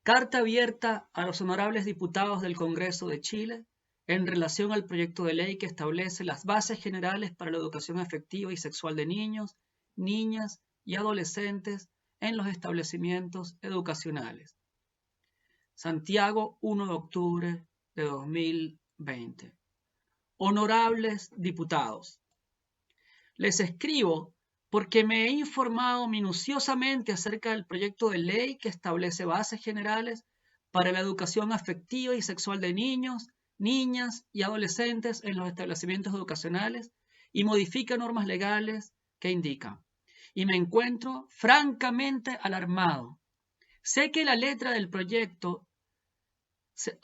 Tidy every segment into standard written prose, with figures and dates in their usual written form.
Carta abierta a los honorables diputados del Congreso de Chile en relación al proyecto de ley que establece las bases generales para la educación afectiva y sexual de niños, niñas y adolescentes en los establecimientos educacionales. Santiago, 1 de octubre de 2020. Honorables diputados, les escribo porque me he informado minuciosamente acerca del proyecto de ley que establece bases generales para la educación afectiva y sexual de niños, niñas y adolescentes en los establecimientos educacionales y modifica normas legales que indican. Y me encuentro francamente alarmado. Sé que a la letra del proyecto se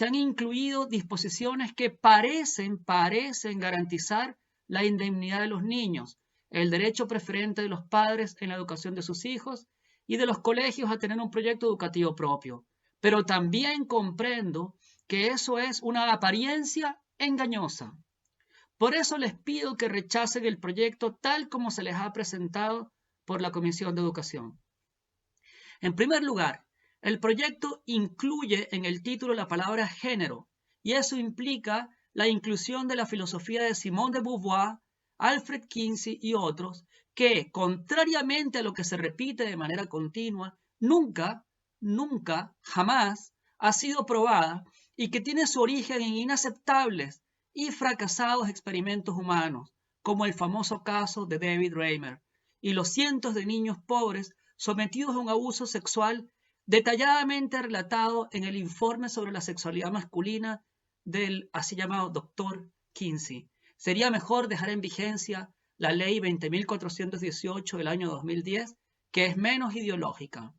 han incluido disposiciones que parecen garantizar la indemnidad de los niños, el derecho preferente de los padres en la educación de sus hijos y de los colegios a tener un proyecto educativo propio. Pero también comprendo que eso es una apariencia engañosa. Por eso les pido que rechacen el proyecto tal como se les ha presentado por la Comisión de Educación. En primer lugar, el proyecto incluye en el título la palabra género, y eso implica la inclusión de la filosofía de Simone de Beauvoir, Alfred Kinsey y otros, que, contrariamente a lo que se repite de manera continua, nunca, jamás ha sido probada y que tiene su origen en inaceptables y fracasados experimentos humanos, como el famoso caso de David Reimer, y los cientos de niños pobres sometidos a un abuso sexual detalladamente relatado en el informe sobre la sexualidad masculina del así llamado Dr. Kinsey. Sería mejor dejar en vigencia la ley 20.418 del año 2010, que es menos ideológica.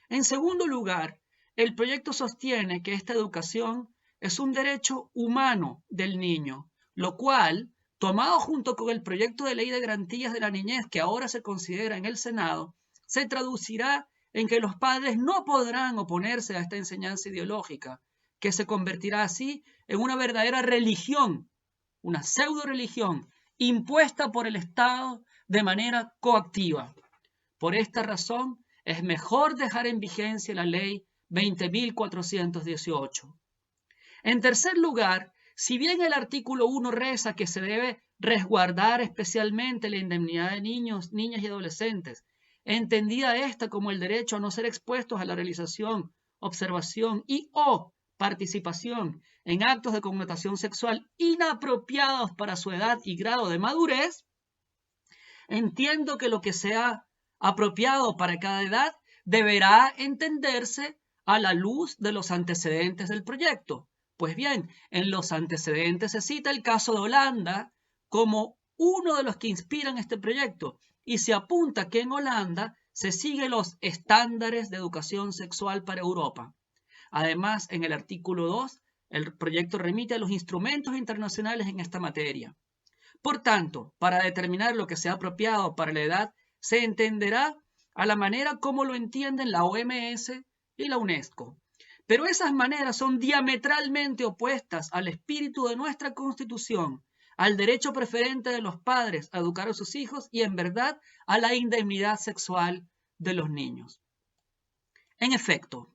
En segundo lugar, el proyecto sostiene que esta educación es un derecho humano del niño, lo cual, tomado junto con el proyecto de ley de garantías de la niñez que ahora se considera en el Senado, se traducirá en que los padres no podrán oponerse a esta enseñanza ideológica, que se convertirá así en una verdadera religión, una pseudo religión, impuesta por el Estado de manera coactiva. Por esta razón, es mejor dejar en vigencia la ley 20.418. En tercer lugar, si bien el artículo 1 reza que se debe resguardar especialmente la indemnidad de niños, niñas y adolescentes, entendida esta como el derecho a no ser expuestos a la realización, observación y o participación en actos de connotación sexual inapropiados para su edad y grado de madurez, entiendo que lo que sea apropiado para cada edad deberá entenderse a la luz de los antecedentes del proyecto. Pues bien, en los antecedentes se cita el caso de Holanda como uno de los que inspiran este proyecto y se apunta que en Holanda se siguen los estándares de educación sexual para Europa. Además, en el artículo 2, el proyecto remite a los instrumentos internacionales en esta materia. Por tanto, para determinar lo que sea apropiado para la edad, se entenderá a la manera como lo entienden la OMS y la UNESCO. Pero esas maneras son diametralmente opuestas al espíritu de nuestra Constitución, al derecho preferente de los padres a educar a sus hijos y, en verdad, a la indemnidad sexual de los niños. En efecto,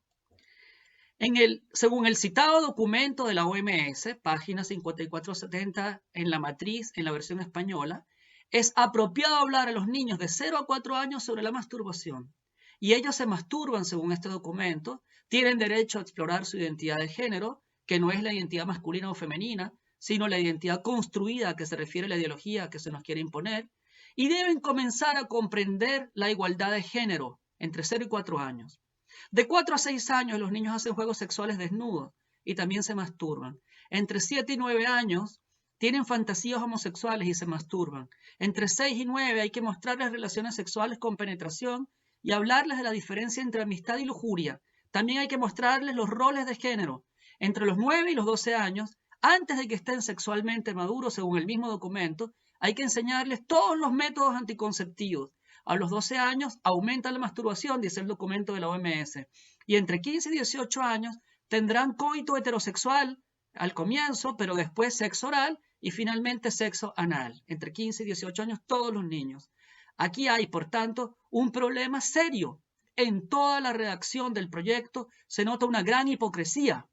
según el citado documento de la OMS, página 5470 en la matriz, en la versión española, es apropiado hablar a los niños de 0 a 4 años sobre la masturbación. Y ellos se masturban según este documento, tienen derecho a explorar su identidad de género, que no es la identidad masculina o femenina, sino la identidad construida a que se refiere la ideología que se nos quiere imponer, y deben comenzar a comprender la igualdad de género entre 0 y 4 años. De 4 a 6 años los niños hacen juegos sexuales desnudos y también se masturban. Entre 7 y 9 años tienen fantasías homosexuales y se masturban. Entre 6 y 9 hay que mostrarles relaciones sexuales con penetración y hablarles de la diferencia entre amistad y lujuria. También hay que mostrarles los roles de género. Entre los 9 y los 12 años, antes de que estén sexualmente maduros según el mismo documento, hay que enseñarles todos los métodos anticonceptivos. A los 12 años aumenta la masturbación, dice el documento de la OMS. Y entre 15 y 18 años tendrán coito heterosexual al comienzo, pero después sexo oral y finalmente sexo anal. Entre 15 y 18 años todos los niños. Aquí hay, por tanto, un problema serio en toda la redacción del proyecto se nota una gran hipocresía,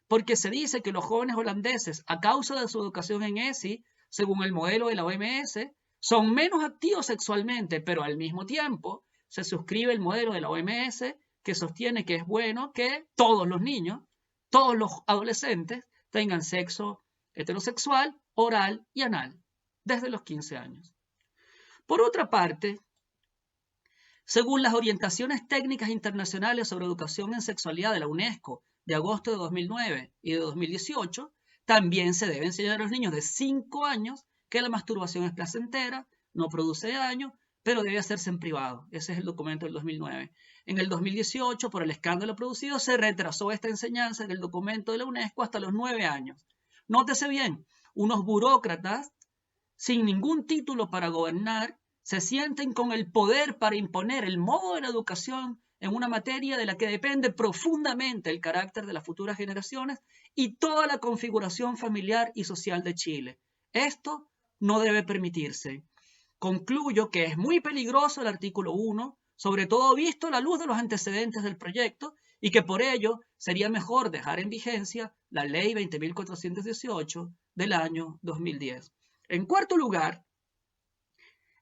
porque se dice que los jóvenes holandeses, a causa de su educación en ESI, según el modelo de la OMS, son menos activos sexualmente, pero al mismo tiempo se suscribe el modelo de la OMS que sostiene que es bueno que todos los niños, todos los adolescentes tengan sexo heterosexual, oral y anal, desde los 15 años. Por otra parte, según las orientaciones técnicas internacionales sobre educación en sexualidad de la UNESCO de agosto de 2009 y de 2018, también se debe enseñar a los niños de 5 años que la masturbación es placentera, no produce daño, pero debe hacerse en privado. Ese es el documento del 2009. En el 2018, por el escándalo producido, se retrasó esta enseñanza en el documento de la UNESCO hasta los 9 años. Nótese bien, unos burócratas sin ningún título para gobernar se sienten con el poder para imponer el modo de la educación en una materia de la que depende profundamente el carácter de las futuras generaciones y toda la configuración familiar y social de Chile. Esto no debe permitirse. Concluyo que es muy peligroso el artículo 1, sobre todo visto a la luz de los antecedentes del proyecto, y que por ello sería mejor dejar en vigencia la Ley 20.418 del año 2010. En cuarto lugar,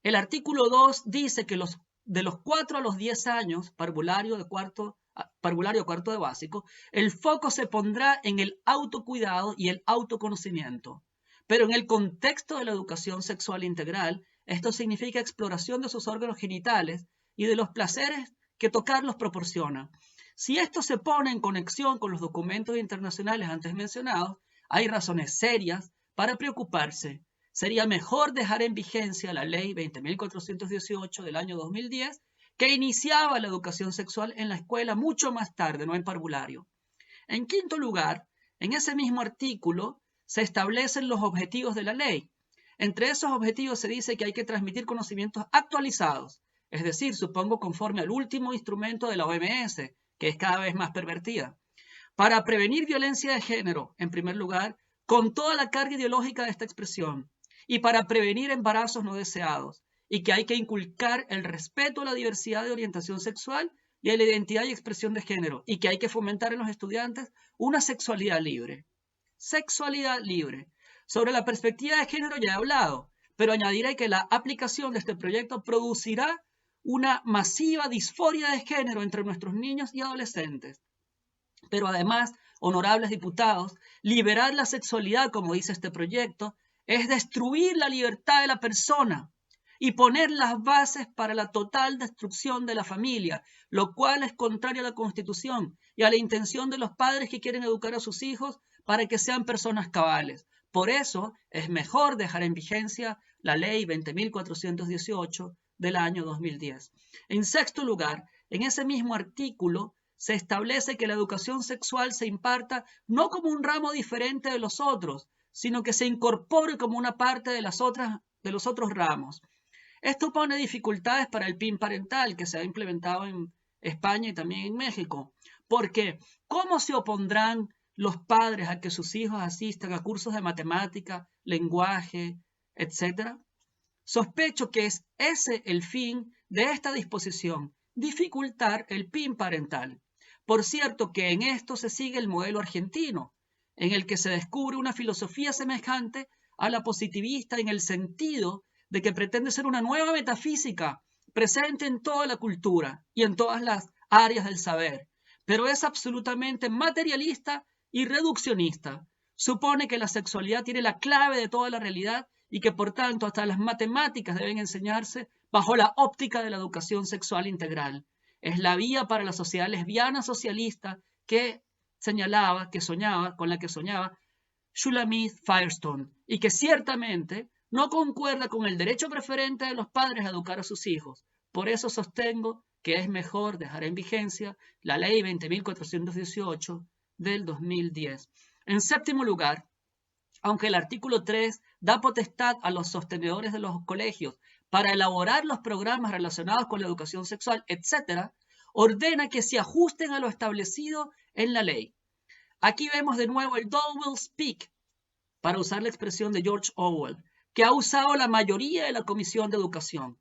el artículo 2 dice que de los 4 a los 10 años, parvulario cuarto de básico, el foco se pondrá en el autocuidado y el autoconocimiento. Pero en el contexto de la educación sexual integral, esto significa exploración de sus órganos genitales y de los placeres que tocarlos proporciona. Si esto se pone en conexión con los documentos internacionales antes mencionados, hay razones serias para preocuparse. Sería mejor dejar en vigencia la Ley 20.418 del año 2010, que iniciaba la educación sexual en la escuela mucho más tarde, no en parvulario. En quinto lugar, en ese mismo artículo se establecen los objetivos de la ley. Entre esos objetivos se dice que hay que transmitir conocimientos actualizados, es decir, supongo conforme al último instrumento de la OMS, que es cada vez más pervertida, para prevenir violencia de género, en primer lugar, con toda la carga ideológica de esta expresión, y para prevenir embarazos no deseados, y que hay que inculcar el respeto a la diversidad de orientación sexual y a la identidad y expresión de género, y que hay que fomentar en los estudiantes una sexualidad libre. Sexualidad libre. Sobre la perspectiva de género ya he hablado, pero añadiré que la aplicación de este proyecto producirá una masiva disforia de género entre nuestros niños y adolescentes. Pero además, honorables diputados, liberar la sexualidad, como dice este proyecto, es destruir la libertad de la persona y poner las bases para la total destrucción de la familia, lo cual es contrario a la Constitución y a la intención de los padres que quieren educar a sus hijos para que sean personas cabales. Por eso es mejor dejar en vigencia la Ley 20.418 del año 2010. En sexto lugar, en ese mismo artículo se establece que la educación sexual se imparta no como un ramo diferente de los otros, sino que se incorpore como una parte de los otros ramos. Esto pone dificultades para el PIN parental que se ha implementado en España y también en México, porque ¿cómo se opondrán los padres a que sus hijos asistan a cursos de matemática, lenguaje, etcétera? Sospecho que es ese el fin de esta disposición, dificultar el PIN parental. Por cierto que en esto se sigue el modelo argentino, en el que se descubre una filosofía semejante a la positivista en el sentido de que pretende ser una nueva metafísica presente en toda la cultura y en todas las áreas del saber, pero es absolutamente materialista y reduccionista. Supone que la sexualidad tiene la clave de toda la realidad y que por tanto hasta las matemáticas deben enseñarse bajo la óptica de la educación sexual integral. Es la vía para la sociedad lesbiana socialista que señalaba, con la que soñaba Shulamith Firestone, y que ciertamente no concuerda con el derecho preferente de los padres a educar a sus hijos. Por eso sostengo que es mejor dejar en vigencia la Ley 20.418 del 2010. En séptimo lugar, aunque el artículo 3 da potestad a los sostenedores de los colegios para elaborar los programas relacionados con la educación sexual, etc., ordena que se ajusten a lo establecido en la ley. Aquí vemos de nuevo el double speak, para usar la expresión de George Orwell, que ha usado la mayoría de la Comisión de Educación,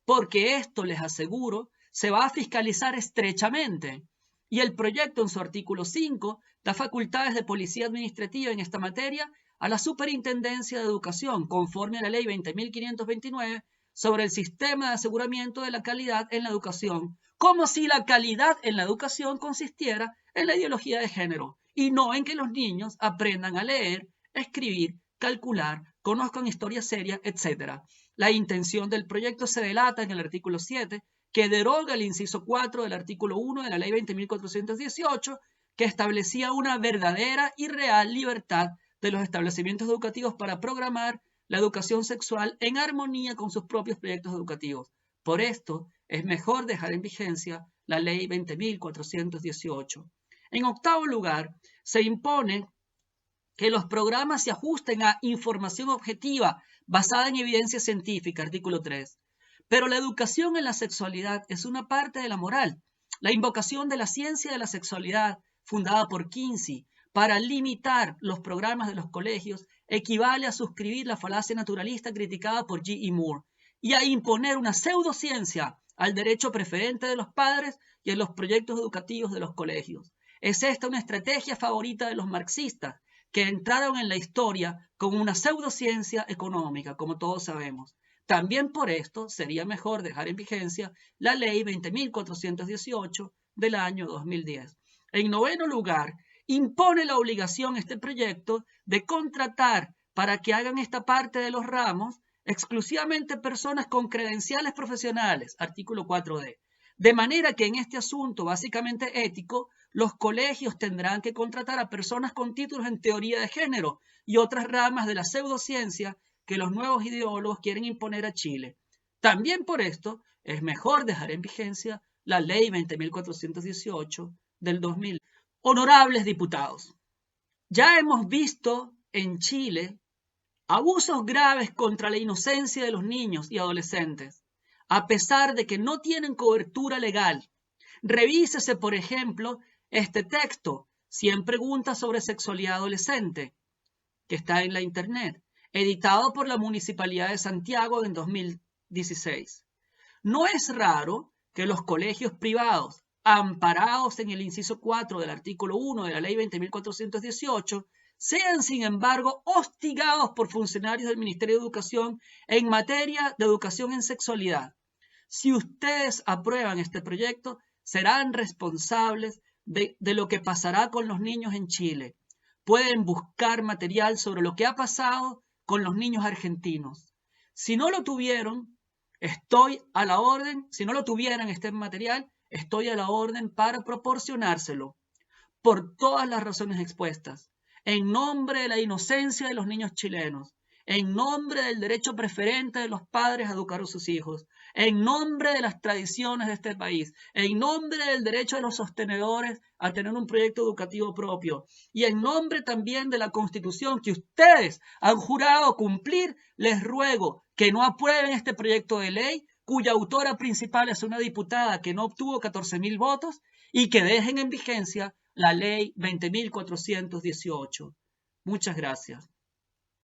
porque esto, les aseguro, se va a fiscalizar estrechamente. Y el proyecto en su artículo 5 da facultades de policía administrativa en esta materia a la Superintendencia de Educación, conforme a la Ley 20.529 sobre el sistema de aseguramiento de la calidad en la educación, como si la calidad en la educación consistiera en la ideología de género y no en que los niños aprendan a leer, escribir, calcular, conozcan historia seria, etc. La intención del proyecto se delata en el artículo 7, que deroga el inciso 4 del artículo 1 de la Ley 20.418, que establecía una verdadera y real libertad de los establecimientos educativos para programar la educación sexual en armonía con sus propios proyectos educativos. Por esto, es mejor dejar en vigencia la Ley 20.418. En octavo lugar, se impone que los programas se ajusten a información objetiva basada en evidencia científica, artículo 3. Pero la educación en la sexualidad es una parte de la moral. La invocación de la ciencia de la sexualidad, fundada por Kinsey, para limitar los programas de los colegios, equivale a suscribir la falacia naturalista criticada por G. E. Moore y a imponer una pseudociencia al derecho preferente de los padres y en los proyectos educativos de los colegios. Es esta una estrategia favorita de los marxistas, que entraron en la historia con una pseudociencia económica, como todos sabemos. También por esto sería mejor dejar en vigencia la Ley 20.418 del año 2010. En noveno lugar, impone la obligación este proyecto de contratar para que hagan esta parte de los ramos exclusivamente personas con credenciales profesionales, artículo 4D. De manera que en este asunto básicamente ético, los colegios tendrán que contratar a personas con títulos en teoría de género y otras ramas de la pseudociencia que los nuevos ideólogos quieren imponer a Chile. También por esto es mejor dejar en vigencia la Ley 20.418 del 2000. Honorables diputados, ya hemos visto en Chile abusos graves contra la inocencia de los niños y adolescentes, a pesar de que no tienen cobertura legal. Revísese, por ejemplo, este texto, 100 preguntas sobre sexualidad adolescente, que está en la internet, editado por la Municipalidad de Santiago en 2016. No es raro que los colegios privados, amparados en el inciso 4 del artículo 1 de la Ley 20.418, sean, sin embargo, hostigados por funcionarios del Ministerio de Educación en materia de educación en sexualidad. Si ustedes aprueban este proyecto, serán responsables de lo que pasará con los niños en Chile. Pueden buscar material sobre lo que ha pasado con los niños argentinos. Si no lo tuvieron, estoy a la orden, si no lo tuvieran este material, estoy a la orden para proporcionárselo, por todas las razones expuestas, en nombre de la inocencia de los niños chilenos, en nombre del derecho preferente de los padres a educar a sus hijos, en nombre de las tradiciones de este país, en nombre del derecho de los sostenedores a tener un proyecto educativo propio y en nombre también de la Constitución que ustedes han jurado cumplir, les ruego que no aprueben este proyecto de ley cuya autora principal es una diputada que no obtuvo 14.000 votos y que dejen en vigencia la Ley 20.418. Muchas gracias.